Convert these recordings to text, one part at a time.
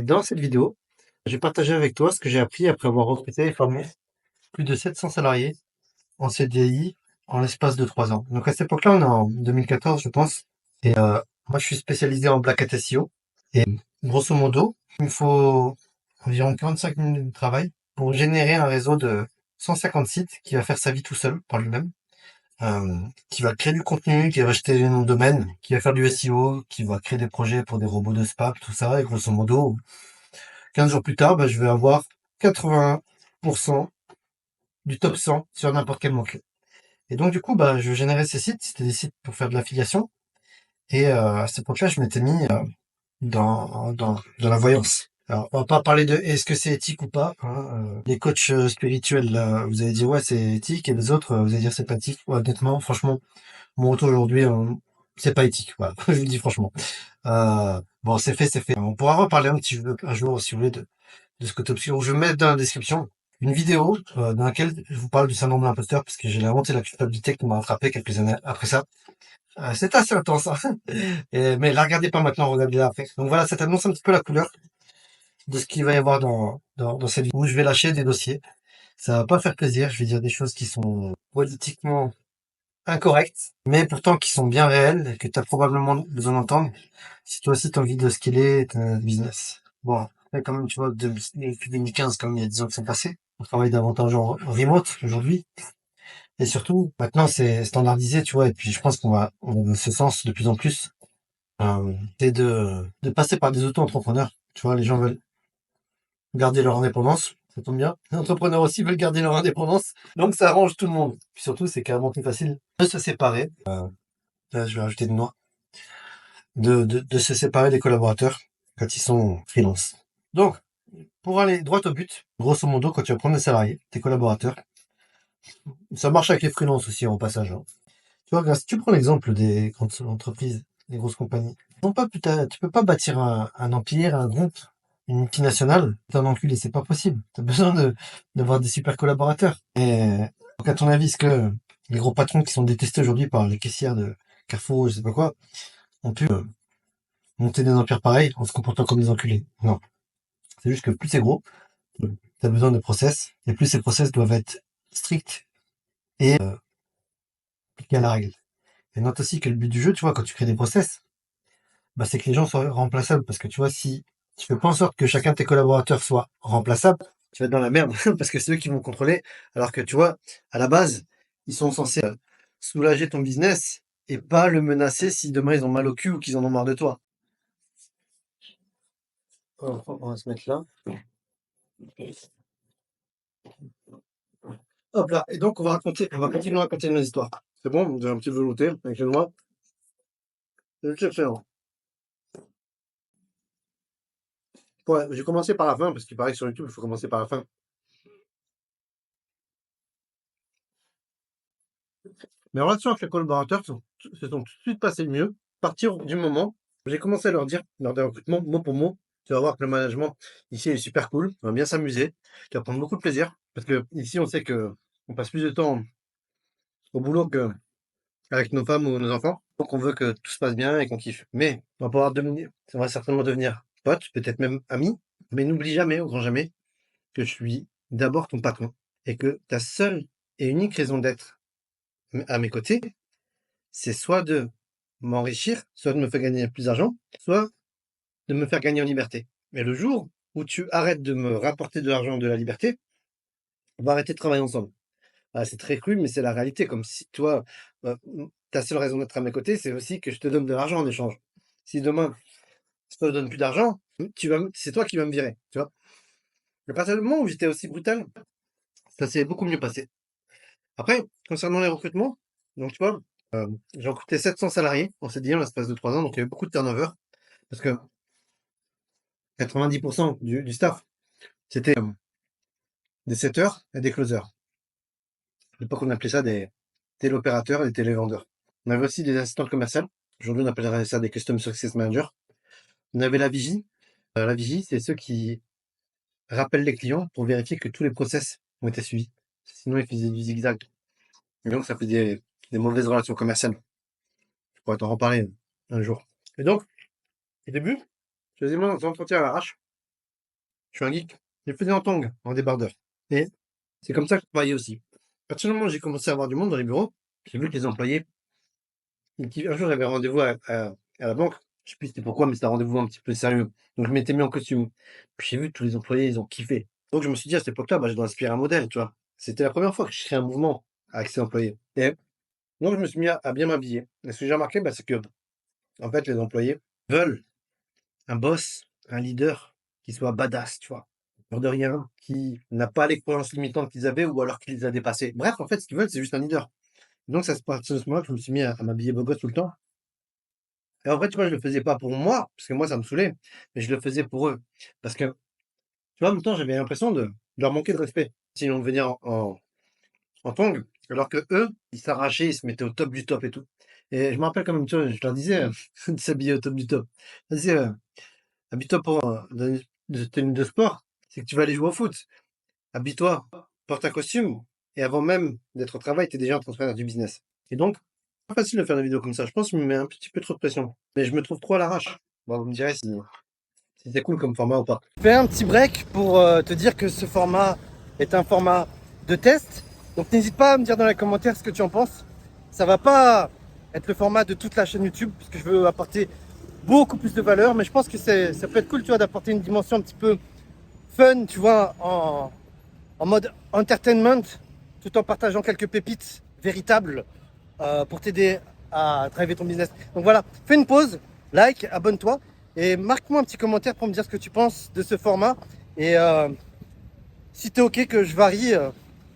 dans cette vidéo, je vais partager avec toi ce que j'ai appris après avoir recruté et formé plus de 700 salariés en CDI en l'espace de 3 ans. Donc à cette époque-là, on est en 2014, je pense. Et moi, je suis spécialisé en Black Hat SEO. Et grosso modo, il me faut environ 45 minutes de travail pour générer un réseau de 150 sites qui va faire sa vie tout seul par lui-même. Qui va créer du contenu, qui va acheter les noms de domaine, qui va faire du SEO, qui va créer des projets pour des robots de spam, tout ça. Et grosso modo, 15 jours plus tard, je vais avoir 80% du top 100 sur n'importe quel mot-clé. Et donc, du coup, je générais ces sites. C'était des sites pour faire de l'affiliation. Et à cette époque-là, je m'étais mis dans la voyance. Alors, on va pas parler de est-ce que c'est éthique ou pas. Les coachs spirituels, là, vous allez dire ouais, c'est éthique. Et les autres, vous allez dire c'est pas éthique. Ouais, honnêtement, franchement, mon retour aujourd'hui, c'est pas éthique. Voilà, je vous le dis franchement. Bon, c'est fait, c'est fait. On pourra reparler un jour, si vous voulez, de ce côté obscur. Je vais mettre dans la description une vidéo dans laquelle je vous parle du syndrome de l'imposteur parce que j'ai la honte et la culpabilité qui m'a rattrapé quelques années après ça. C'est assez intense, hein. Mais la regardez pas maintenant, regardez-la après. Donc voilà, ça t'annonce un petit peu la couleur de ce qu'il va y avoir dans cette vidéo où je vais lâcher des dossiers. Ça va pas faire plaisir, je vais dire des choses qui sont politiquement incorrectes, mais pourtant qui sont bien réelles et que tu as probablement besoin d'entendre si toi aussi t'as envie de scaler ton business. Bon, là, quand même, tu vois, depuis 2015, quand même, il y a 10 ans qui sont passés. On travaille davantage en remote aujourd'hui. Et surtout, maintenant, c'est standardisé, tu vois, et puis je pense on va dans ce sens de plus en plus. C'est de passer par des auto-entrepreneurs. Tu vois, les gens veulent garder leur indépendance. Ça tombe bien. Les entrepreneurs aussi veulent garder leur indépendance. Donc, ça arrange tout le monde. Puis surtout, c'est carrément plus facile de se séparer. Là, je vais rajouter de noix. De se séparer des collaborateurs quand ils sont freelance. Donc, pour aller droit au but, grosso modo, quand tu vas prendre des salariés, tes collaborateurs, ça marche avec les freelances aussi en passage, hein. Tu vois, regarde, si tu prends l'exemple des grandes entreprises, des grosses compagnies, tu peux pas bâtir un empire, un groupe, une multinationale, t'es un enculé, c'est pas possible. T'as besoin d'avoir des super collaborateurs. Et donc, à ton avis, est-ce que les gros patrons qui sont détestés aujourd'hui par les caissières de Carrefour, je sais pas quoi, ont pu monter des empires pareils en se comportant comme des enculés? Non. C'est juste que plus c'est gros, t'as besoin de process, et plus ces process doivent être stricts et appliqués à la règle. Et note aussi que le but du jeu, tu vois, quand tu crées des process, c'est que les gens soient remplaçables. Parce que tu vois, si tu fais pas en sorte que chacun de tes collaborateurs soit remplaçable, tu vas être dans la merde. Parce que c'est eux qui vont contrôler. Alors que tu vois, à la base, ils sont censés soulager ton business et pas le menacer si demain ils ont mal au cul ou qu'ils en ont marre de toi. On va se mettre là. Hop là. Et donc, on va continuer à raconter nos histoires. C'est bon, j'ai un petit velouté avec les noix. C'est excellent. Ouais, j'ai commencé par la fin, parce qu'il paraît que sur YouTube, il faut commencer par la fin. Mes relations avec les collaborateurs se sont tout de suite passées mieux. À partir du moment où j'ai commencé à leur dire, lors des recrutements, mot pour mot, tu vas voir que le management ici est super cool, on va bien s'amuser, tu vas prendre beaucoup de plaisir. Parce que ici, on sait que on passe plus de temps au boulot qu'avec nos femmes ou nos enfants. Donc, on veut que tout se passe bien et qu'on kiffe. Mais on va certainement devenir potes, peut-être même amis. Mais n'oublie jamais, au grand jamais, que je suis d'abord ton patron. Et que ta seule et unique raison d'être à mes côtés, c'est soit de m'enrichir, soit de me faire gagner plus d'argent, soit de me faire gagner en liberté. Mais le jour où tu arrêtes de me rapporter de l'argent, de la liberté, on va arrêter de travailler ensemble. Ah, c'est très cru, mais c'est la réalité. Comme si toi, ta seule raison d'être à mes côtés, c'est aussi que je te donne de l'argent en échange. Si demain, je te donne plus d'argent, c'est toi qui vas me virer, tu vois. À partir du moment où j'étais aussi brutal, ça s'est beaucoup mieux passé. Après, concernant les recrutements, donc tu vois, j'ai recruté 700 salariés, on s'est dit en l'espace de 3 ans, donc il y a eu beaucoup de turnover. Parce que 90% du staff, c'était des setters et des closers. À l'époque, on appelait ça des téléopérateurs et des télévendeurs. On avait aussi des assistants commerciaux. Aujourd'hui, on appellerait ça des Custom Success Managers. On avait la vigie. La vigie, c'est ceux qui rappellent les clients pour vérifier que tous les process ont été suivis. Sinon, ils faisaient du zigzag. Et donc, ça faisait des mauvaises relations commerciales. Je pourrais t'en reparler un jour. Et donc, au début, je faisais mon entretien à l'arrache. je suis un geek. Je le faisais en tongs, en débardeur. Et c'est comme ça que je travaillais aussi. À partir du moment où j'ai commencé à avoir du monde dans les bureaux, j'ai vu que les employés, un jour j'avais rendez-vous à la banque, je sais plus c'était pourquoi, mais c'était un rendez-vous un petit peu sérieux. Donc je m'étais mis en costume. Puis j'ai vu que tous les employés, ils ont kiffé. Donc je me suis dit à cette époque-là, bah, je dois inspirer un modèle, tu vois. C'était la première fois que je créais un mouvement avec ces employés. Et donc je me suis mis à bien m'habiller. Et ce que j'ai remarqué, bah, c'est que, en fait, les employés veulent un boss, un leader qui soit badass, tu vois. Peur de rien, qui n'a pas les croyances limitantes qu'ils avaient ou alors qui les a dépassées. Bref, en fait, ce qu'ils veulent, c'est juste un leader. Donc, ça se passe à ce moment-là que je me suis mis à m'habiller beau gosse tout le temps. Et en fait, tu vois, je le faisais pas pour moi, parce que moi, ça me saoulait, mais je le faisais pour eux. Parce que, tu vois, en même temps, j'avais l'impression de leur manquer de respect. S'ils vont venir en tongs, alors que eux, ils s'arrachaient, ils se mettaient au top du top et tout. Et je me rappelle quand même, tu vois, je leur disais de s'habiller au top du top. Je disais, habille-toi pour dans une tenue de sport, c'est que tu vas aller jouer au foot. Habille-toi, porte un costume et avant même d'être au travail, tu es déjà en train de faire du business. Et donc, pas facile de faire des vidéos comme ça. Je pense que je me mets un petit peu trop de pression. Mais je me trouve trop à l'arrache. Bon, vous me direz si c'est cool comme format ou pas. Je fais un petit break pour te dire que ce format est un format de test. Donc n'hésite pas à me dire dans les commentaires ce que tu en penses. Ça va pas être le format de toute la chaîne YouTube parce que je veux apporter beaucoup plus de valeur. Mais je pense que ça peut être cool, tu vois, d'apporter une dimension un petit peu fun, tu vois, en mode entertainment, tout en partageant quelques pépites véritables pour t'aider à driver ton business. Donc voilà, fais une pause, like, abonne-toi et marque-moi un petit commentaire pour me dire ce que tu penses de ce format et si t'es ok que je varie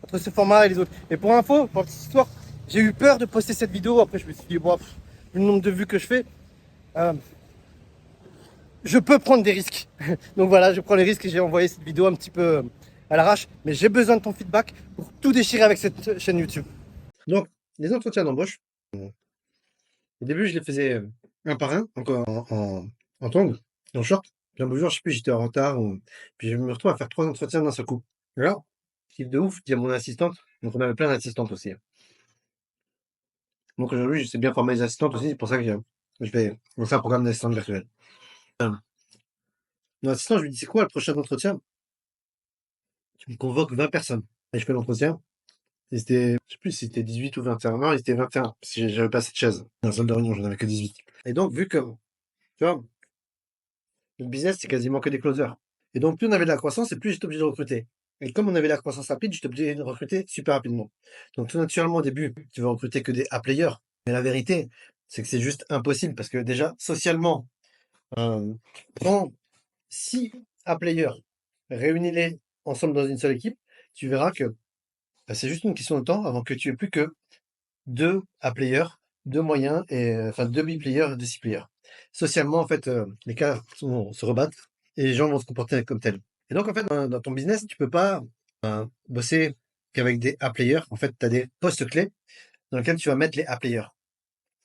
entre ce format et les autres. Et pour info, pour la petite histoire, j'ai eu peur de poster cette vidéo. Après, je me suis dit, bon, vu le nombre de vues que je fais, euh, je peux prendre des risques. Donc voilà, je prends les risques et j'ai envoyé cette vidéo un petit peu à l'arrache. Mais j'ai besoin de ton feedback pour tout déchirer avec cette chaîne YouTube. Donc, les entretiens d'embauche, au début, je les faisais un par un, encore en tongs, en short. Puis un beau jour, je sais plus, j'étais en retard. Puis je me retrouve à faire 3 entretiens d'un seul coup. Et là, kiff de ouf, il y a mon assistante. Donc on avait plein d'assistantes aussi. Donc aujourd'hui, je sais bien former les assistantes aussi. C'est pour ça que je vais lancer un programme d'assistante virtuelle. Mon assistant, je lui dis, c'est quoi le prochain entretien? Tu me convoques 20 personnes. Et je fais l'entretien. Et c'était, je sais plus si c'était 18 ou 21. Non, il était 21. Parce que j'avais pas assez de chaises. Dans la salle de réunion, j'en avais que 18. Et donc, vu que, tu vois, le business, c'est quasiment que des closers. Et donc, plus on avait de la croissance, et plus j'étais obligé de recruter. Et comme on avait la croissance rapide, j'étais obligé de recruter super rapidement. Donc, tout naturellement, au début, tu vas recruter que des A-players. Mais la vérité, c'est que c'est juste impossible parce que déjà, socialement, prends 6 A-players, réunis-les ensemble dans une seule équipe, tu verras que bah, c'est juste une question de temps avant que tu aies plus que 2 A-players, 2 moyens et enfin 2 B-players et 2 C-players. Socialement, en fait, les cas se rebattent et les gens vont se comporter comme tels. Et donc, en fait, dans ton business, tu peux pas bosser qu'avec des A-players. En fait, tu as des postes clés dans lesquels tu vas mettre les A-players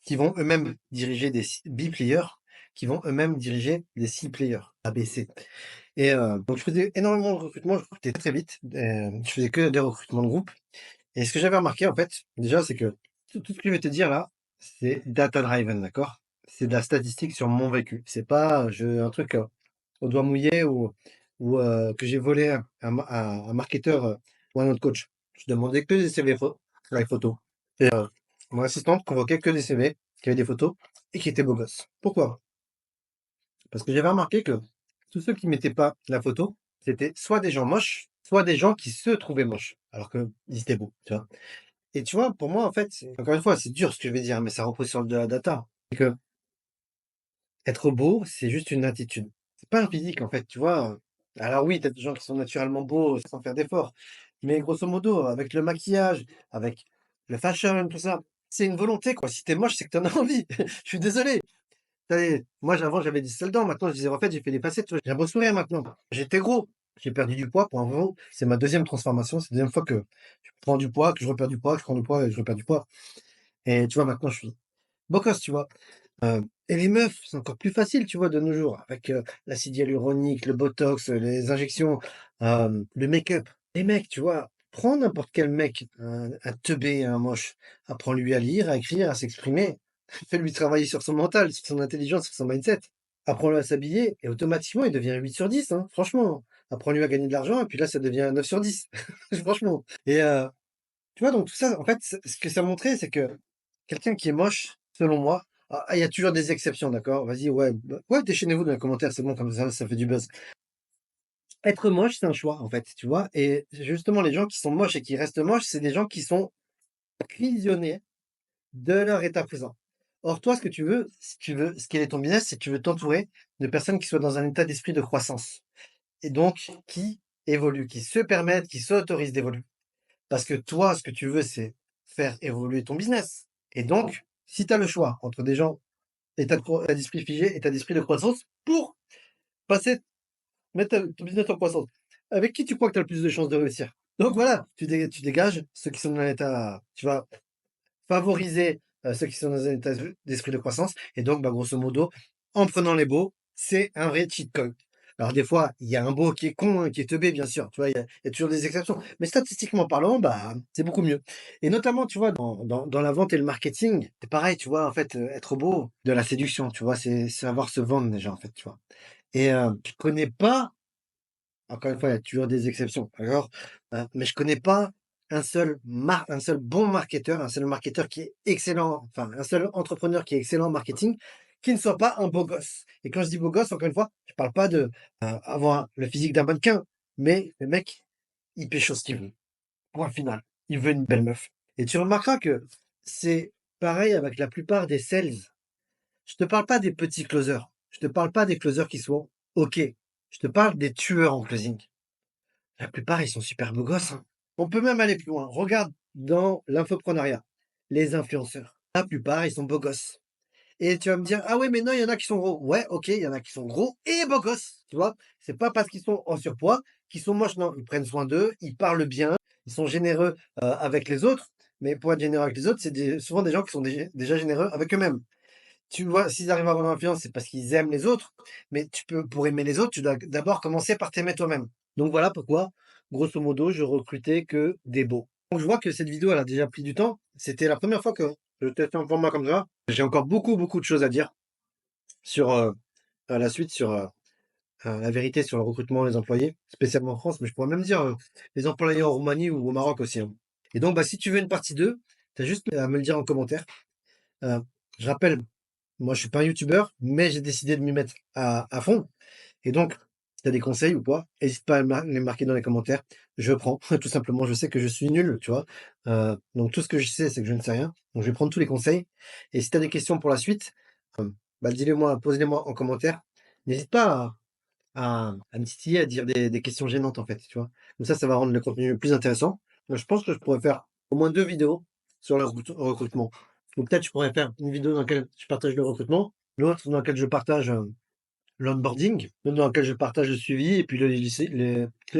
qui vont eux-mêmes diriger des B-players qui vont eux-mêmes diriger des C-players, ABC. Et donc, je faisais énormément de recrutement, je recrutais très vite. Je faisais que des recrutements de groupe. Et ce que j'avais remarqué, en fait, déjà, c'est que tout ce que je vais te dire là, c'est data driven, d'accord? C'est de la statistique sur mon vécu. C'est pas un truc au doigt mouillé ou que j'ai volé à un marketeur ou à un autre coach. Je demandais que des CV avec photos. Et mon assistante convoquait que des CV qui avaient des photos et qui étaient beaux gosses. Pourquoi? Parce que j'avais remarqué que tous ceux qui mettaient pas la photo, c'était soit des gens moches, soit des gens qui se trouvaient moches, alors qu'ils étaient beaux, tu vois? Et tu vois, pour moi, en fait, encore une fois, c'est dur ce que je vais dire, mais ça repose sur de la data. C'est que être beau, c'est juste une attitude. C'est pas un physique, en fait, tu vois. Alors oui, t'as des gens qui sont naturellement beaux sans faire d'efforts, mais grosso modo, avec le maquillage, avec le fashion, tout ça, c'est une volonté, quoi. Si t'es moche, c'est que t'en as envie. Je suis désolé. Moi, avant, j'avais des sales dents. Maintenant, je disais, en fait, j'ai fait des facettes. Tu vois, j'ai un beau sourire maintenant. J'étais gros. J'ai perdu du poids. Pour un gros, c'est ma deuxième transformation. C'est la deuxième fois que je prends du poids, que je reperds du poids, que je prends du poids et que je reperds du poids. Et tu vois, maintenant, je suis beau gosse, tu vois. Et les meufs, c'est encore plus facile, tu vois, de nos jours, avec l'acide hyaluronique, le botox, les injections, le make-up. Les mecs, tu vois, prends n'importe quel mec, un teubé, un moche, apprends-lui à lire, à écrire, à s'exprimer. Fais-lui travailler sur son mental, sur son intelligence, sur son mindset. Apprends-le à s'habiller et automatiquement, il devient 8 sur 10, hein, franchement. apprends-lui à gagner de l'argent et puis là, ça devient 9 sur 10. Franchement. Et tu vois, donc tout ça, en fait, ce que ça montrait, c'est que quelqu'un qui est moche, selon moi, il y a toujours des exceptions, d'accord? Vas-y, ouais, ouais, déchaînez-vous dans les commentaires, c'est bon, comme ça fait du buzz. Être moche, c'est un choix, en fait, tu vois? Et justement, les gens qui sont moches et qui restent moches, c'est des gens qui sont prisonniers de leur état présent. Or, toi, ce que tu veux, si tu veux quel est ton business, c'est que tu veux t'entourer de personnes qui soient dans un état d'esprit de croissance et donc qui évoluent, qui se permettent, qui s'autorisent d'évoluer. Parce que toi, ce que tu veux, c'est faire évoluer ton business. Et donc, si tu as le choix entre des gens, état d'esprit figé, état d'esprit de croissance, pour passer, mettre ton business en croissance, avec qui tu crois que tu as le plus de chances de réussir? Donc voilà, tu dégages ceux qui sont dans l'état, tu vas favoriser ceux qui sont dans un état d'esprit de croissance. Et donc, bah, grosso modo, en prenant les beaux, c'est un vrai cheat code. Alors des fois, il y a un beau qui est con, hein, qui est teubé, bien sûr. Tu vois, il y a toujours des exceptions. Mais statistiquement parlant, bah, c'est beaucoup mieux. Et notamment, tu vois, dans la vente et le marketing, c'est pareil, tu vois, en fait, être beau, de la séduction, tu vois, c'est savoir se vendre déjà, en fait, tu vois. Et je connais pas, encore une fois, il y a toujours des exceptions, d'accord? Mais je connais pas un seul bon marketeur, un seul marketeur qui est excellent, enfin, un seul entrepreneur qui est excellent en marketing, qui ne soit pas un beau gosse. Et quand je dis beau gosse, encore une fois, je parle pas de avoir le physique d'un mannequin, mais le mec, il pécho ce qu'il veut. Point final. Il veut une belle meuf. Et tu remarqueras que c'est pareil avec la plupart des sales. Je te parle pas des petits closers. Je te parle pas des closers qui sont OK. Je te parle des tueurs en closing. La plupart, ils sont super beaux gosses, hein. On peut même aller plus loin. Regarde dans l'infoprenariat, les influenceurs. La plupart, ils sont beaux gosses. Et tu vas me dire, ah ouais, mais non, il y en a qui sont gros. Ouais, ok, il y en a qui sont gros et beaux gosses. Tu vois, c'est pas parce qu'ils sont en surpoids qu'ils sont moches. Non, ils prennent soin d'eux, ils parlent bien, ils sont généreux avec les autres. Mais pour être généreux avec les autres, c'est souvent des gens qui sont déjà généreux avec eux-mêmes. Tu vois, s'ils arrivent à avoir l'influence, c'est parce qu'ils aiment les autres. Mais pour aimer les autres, tu dois d'abord commencer par t'aimer toi-même. Donc voilà pourquoi, grosso modo, je recrutais que des beaux. Donc je vois que cette vidéo, elle a déjà pris du temps. C'était la première fois que je testais un format comme ça. J'ai encore beaucoup de choses à dire sur la suite, sur la vérité sur le recrutement des employés, spécialement en France, mais je pourrais même dire les employés en Roumanie ou au Maroc aussi, hein. Et donc, bah, si tu veux une partie 2, tu as juste à me le dire en commentaire. Euh, je rappelle, moi, je suis pas un youtubeur, mais j'ai décidé de m'y mettre à fond. Et donc, si tu as des conseils ou quoi, n'hésite pas à les marquer dans les commentaires. Je prends, tout simplement. Je sais que je suis nul, tu vois. Donc, tout ce que je sais, c'est que je ne sais rien. Donc, je vais prendre tous les conseils. Et si tu as des questions pour la suite, bah, dis-les-moi, posez-les-moi en commentaire. N'hésite pas à me titiller, à dire des questions gênantes, en fait, tu vois. Comme ça va rendre le contenu plus intéressant. Je pense que je pourrais faire au moins 2 vidéos sur le recrutement. Ou peut-être je pourrais faire une vidéo dans laquelle je partage le recrutement, l'autre dans laquelle je partage l'onboarding, l'autre dans laquelle je partage le suivi et puis le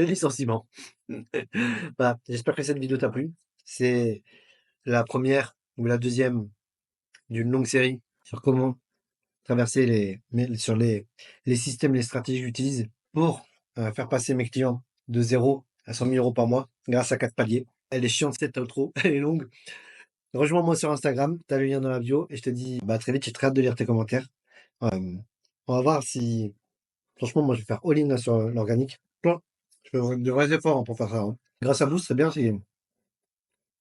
licenciement. Voilà, j'espère que cette vidéo t'a plu. C'est la première ou la deuxième d'une longue série sur comment traverser sur les systèmes, les stratégies que j'utilise pour faire passer mes clients de 0 à 100 000 € par mois grâce à 4 paliers. Elle est chiante cette outro, elle est longue. Rejoins-moi sur Instagram, tu as le lien dans la bio et je te dis bah, à très vite, j'ai très hâte de lire tes commentaires. On va voir si franchement, moi je vais faire all-in là, sur l'organique. Toi, je fais de vrais efforts, hein, pour faire ça, hein. Grâce à vous, c'est bien si on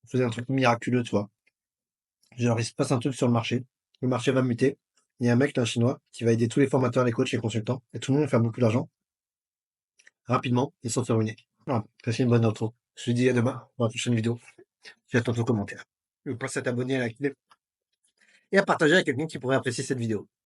faisait un truc miraculeux, tu vois. Genre, il se passe un truc sur le marché va muter. Il y a un mec, là, un chinois, qui va aider tous les formateurs, les coachs, les consultants, et tout le monde va faire beaucoup d'argent, rapidement, et sans se ruiner. Voilà, c'est une bonne intro. Je te dis à demain, dans la prochaine vidéo. J'attends ton commentaire. Ne pas à t'abonner, à liker, et à partager avec quelqu'un qui pourrait apprécier cette vidéo.